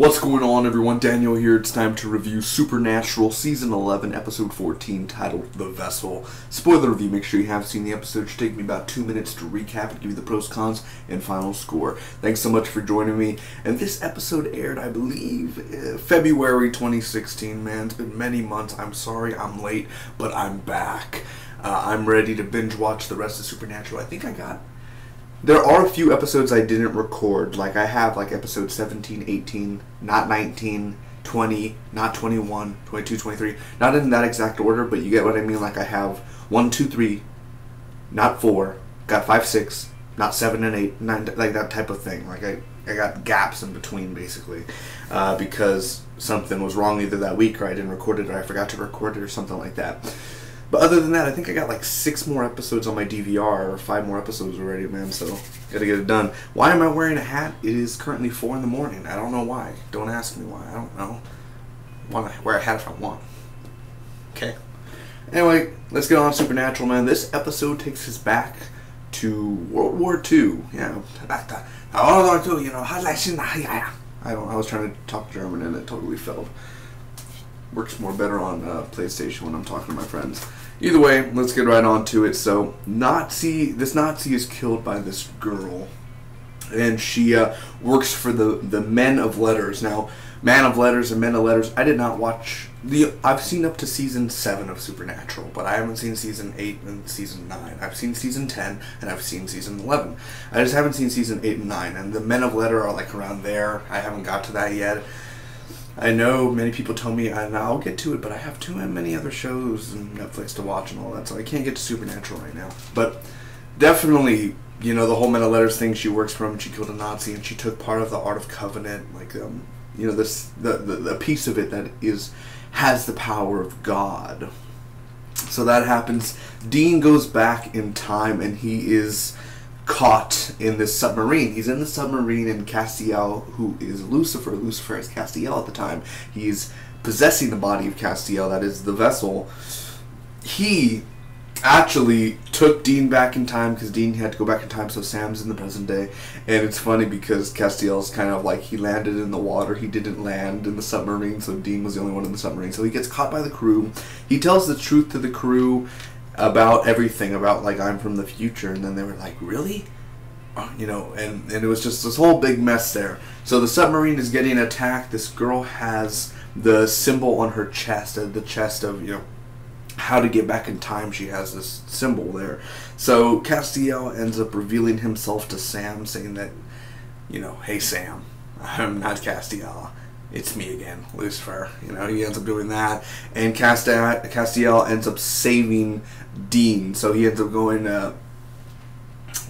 What's going on, everyone? Daniel here. It's time to review Supernatural Season 11, Episode 14, titled The Vessel. Spoiler review. Make sure you have seen the episode. It should take me about 2 minutes to recap and give you the pros, cons, and final score. Thanks so much for joining me. And this episode aired, I believe, February 2016, man. It's been many months. I'm sorry I'm late, but I'm back. I'm ready to binge watch the rest of Supernatural. I think there are a few episodes I didn't record. Like, I have, like, episode 17, 18, not 19, 20, not 21, 22, 23. Not in that exact order, but you get what I mean. Like, I have 1, 2, 3, not 4. Got 5, 6, not 7 and 8, 9, like that type of thing. Like, I got gaps in between, basically. Because something was wrong either that week, or I didn't record it, or I forgot to record it, or something like that. But other than that, I think I got like 6 more episodes on my DVR, or 5 more episodes already, man, so gotta get it done. Why am I wearing a hat? It is currently 4 in the morning. I don't know why. Don't ask me why. I don't know. I want to wear a hat if I want. Okay. Anyway, let's get on Supernatural, man. This episode takes us back to World War II. Yeah. I was trying to talk German and it totally failed. Works more better on PlayStation when I'm talking to my friends. Either way, let's get right on to it. So, this Nazi is killed by this girl, and she works for the Men of Letters. Now, Man of Letters and Men of Letters, I did not watch I've seen up to season 7 of Supernatural, but I haven't seen season 8 and season 9. I've seen season 10 and I've seen season 11. I just haven't seen season 8 and 9, and the Men of Letters are like around there. I haven't got to that yet. I know many people tell me, and I'll get to it, but I have too many other shows and Netflix to watch and all that, so I can't get to Supernatural right now. But definitely, you know, the whole Men of Letters thing, she works for him, she killed a Nazi, and she took part of the Art of Covenant, like, you know, the piece of it that has the power of God. So that happens. Dean goes back in time, and he is caught in this submarine. He's in the submarine, and Castiel, who is Lucifer is Castiel at the time, he's possessing the body of Castiel, that is the vessel. He actually took Dean back in time, because Dean had to go back in time, so Sam's in the present day. And it's funny because Castiel's kind of like, he landed in the water, he didn't land in the submarine, so Dean was the only one in the submarine. So he gets caught by the crew. He tells the truth to the crew about everything, about like, I'm from the future, and then they were like, really? You know, and it was just this whole big mess there. So the submarine is getting attacked. This girl has the symbol on her chest, the chest of, you know, how to get back in time. She has this symbol there. So Castiel ends up revealing himself to Sam, saying that, you know, hey Sam, I'm not Castiel. It's me again, Lucifer. You know, he ends up doing that, and Castiel ends up saving Dean. So he ends up going.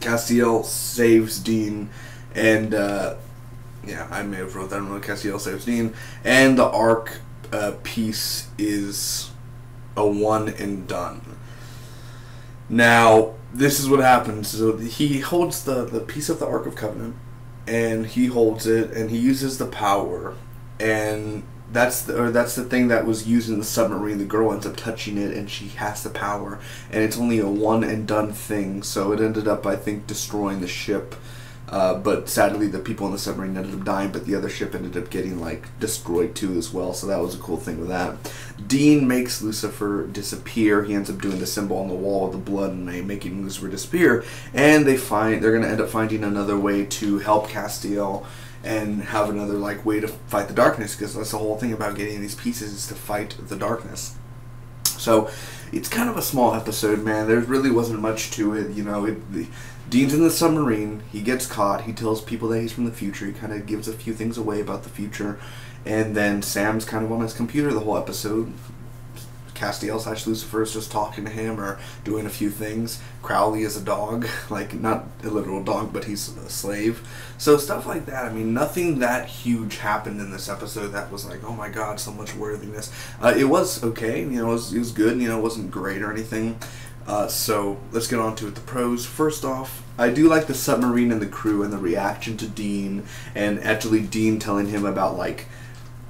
Castiel saves Dean, and yeah, I may have wrote that wrong. Castiel saves Dean, and the Ark piece is a one and done. Now, this is what happens. So he holds the piece of the Ark of Covenant, and he holds it, and he uses the power. And that's the thing that was used in the submarine. The girl ends up touching it, and she has the power, and it's only a one and done thing. So it ended up, I think, destroying the ship. But sadly, the people in the submarine ended up dying, but the other ship ended up getting like destroyed too as well. So that was a cool thing with that. Dean makes Lucifer disappear. He ends up doing the symbol on the wall with the blood and making Lucifer disappear. And they're gonna end up finding another way to help Castiel and have another like way to fight the darkness, because that's the whole thing about getting these pieces, is to fight the darkness. So it's kind of a small episode, man. There really wasn't much to it, you know. Dean's in the submarine, he gets caught, he tells people that he's from the future, he kind of gives a few things away about the future, and then Sam's kind of on his computer the whole episode. Castiel / Lucifer is just talking to him or doing a few things. Crowley is a dog, like not a literal dog, but he's a slave. So stuff like that. I mean, nothing that huge happened in this episode that was like, oh my god, so much worthiness. It was okay, you know, it was good, you know, it wasn't great or anything. So let's get on to it. The pros. First off, I do like the submarine and the crew and the reaction to Dean, and actually Dean telling him about like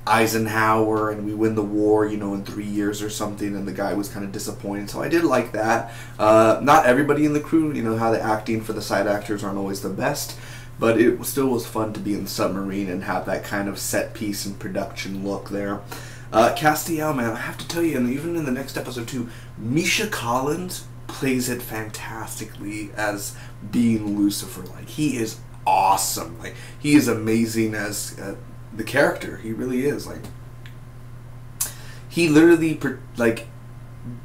Eisenhower and we win the war, you know, in 3 years or something, and the guy was kind of disappointed. So I did like that. Not everybody in the crew, you know, how the acting for the side actors aren't always the best, but it still was fun to be in the submarine and have that kind of set piece and production look there. Castiel, man, I have to tell you, and even in the next episode too, Misha Collins plays it fantastically as being Lucifer. Like, he is awesome. Like, he is amazing as the character. He really is. Like, he literally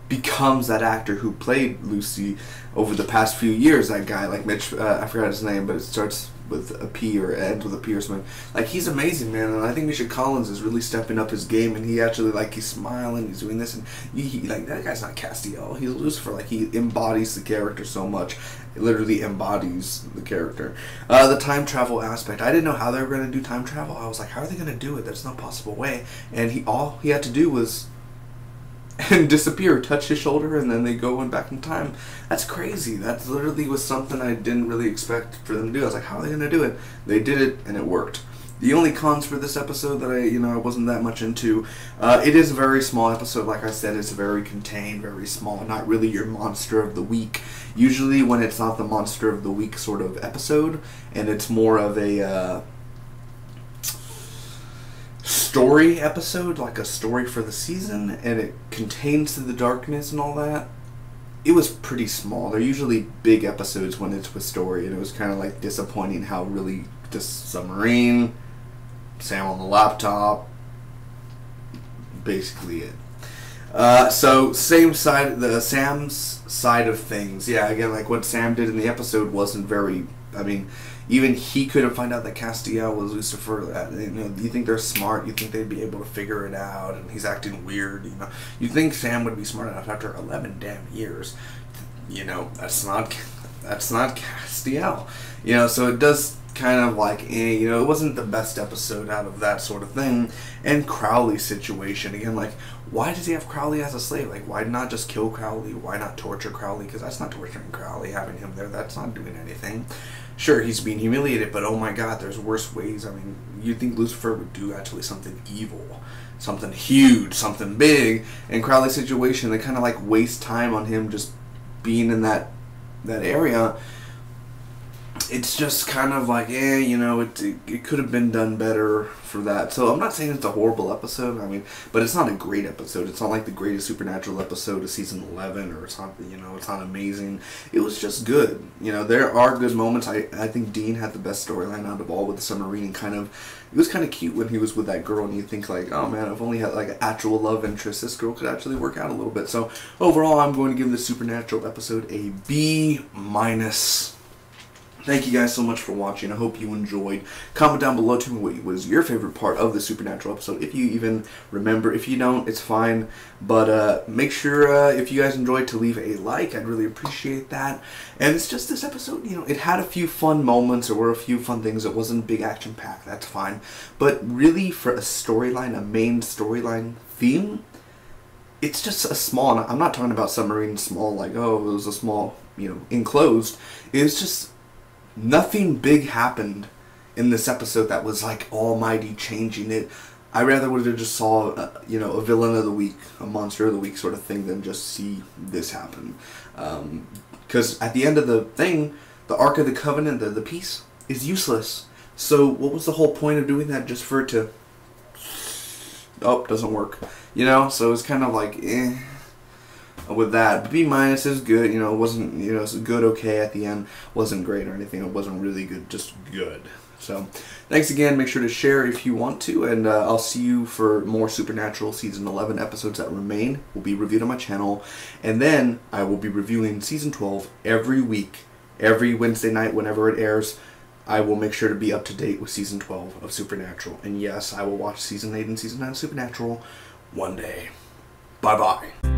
becomes that actor who played Lucy over the past few years. That guy, like Mitch, I forgot his name, but it starts with a P or ends with a P or something. Like, he's amazing, man, and I think Misha Collins is really stepping up his game, and he actually, like, he's smiling, he's doing this, and he like, that guy's not Castiel, he's Lucifer. Like, he embodies the character so much. It literally embodies the character. The time travel aspect, I didn't know how they were going to do time travel. I was like, how are they going to do it? There's no possible way. And all he had to do was and disappear, touch his shoulder, and then they go back in time. That's crazy. That literally was something I didn't really expect for them to do. I was like, how are they going to do it? They did it, and it worked. The only cons for this episode that I wasn't that much into, it is a very small episode. Like I said, it's very contained, very small, not really your monster of the week. Usually when it's not the monster of the week sort of episode, and it's more of a story episode, like a story for the season, and it contains the darkness and all that, it was pretty small. They're usually big episodes when it's with story, and it was kind of like disappointing how really this submarine, Sam on the laptop, basically it. So same side, the Sam's side of things. Yeah, again, like what Sam did in the episode wasn't very, I mean, even he couldn't find out that Castiel was Lucifer. You think they're smart, you think they'd be able to figure it out, and he's acting weird, You think Sam would be smart enough after 11 damn years. That's not Castiel. So it does kind of like, it wasn't the best episode out of that sort of thing. And Crowley's situation, again, like, why does he have Crowley as a slave? Like, why not just kill Crowley? Why not torture Crowley? Because that's not torturing Crowley, having him there. That's not doing anything. Sure, he's being humiliated, but oh my god, there's worse ways. I mean, you'd think Lucifer would do actually something evil, something huge, something big. In Crowley's situation, they kind of like waste time on him just being in that area. It's just kind of like, it could have been done better for that. So I'm not saying it's a horrible episode, but it's not a great episode. It's not like the greatest Supernatural episode of season 11, or it's not, it's not amazing. It was just good. There are good moments. I think Dean had the best storyline out of all with the submarine, and it was kind of cute when he was with that girl, and you think like, oh man, if only had like an actual love interest, this girl could actually work out a little bit. So overall, I'm going to give this Supernatural episode a B-. Thank you guys so much for watching. I hope you enjoyed. Comment down below to me what was your favorite part of the Supernatural episode, if you even remember. If you don't, it's fine. But make sure, if you guys enjoyed, to leave a like. I'd really appreciate that. And it's just this episode, it had a few fun moments. There were a few fun things. It wasn't big action-packed. That's fine. But really, for a storyline, a main storyline theme, it's just a small, I'm not talking about submarine small, like, oh, it was a small, enclosed. It's just, nothing big happened in this episode that was like almighty changing it. I rather would have just saw, a villain of the week, a monster of the week sort of thing, than just see this happen. Because at the end of the thing, the Ark of the Covenant, the peace, is useless. So what was the whole point of doing that, just for it to, doesn't work. So it's kind of like, with that. But B- is good. It wasn't, it's good, okay at the end. Wasn't great or anything. It wasn't really good, just good. So thanks again. Make sure to share if you want to, and I'll see you for more Supernatural season 11 episodes that remain. Will be reviewed on my channel, and then I will be reviewing season 12 every week, every Wednesday night whenever it airs. I will make sure to be up to date with season 12 of Supernatural, and yes, I will watch season 8 and season 9 of Supernatural one day. Bye bye.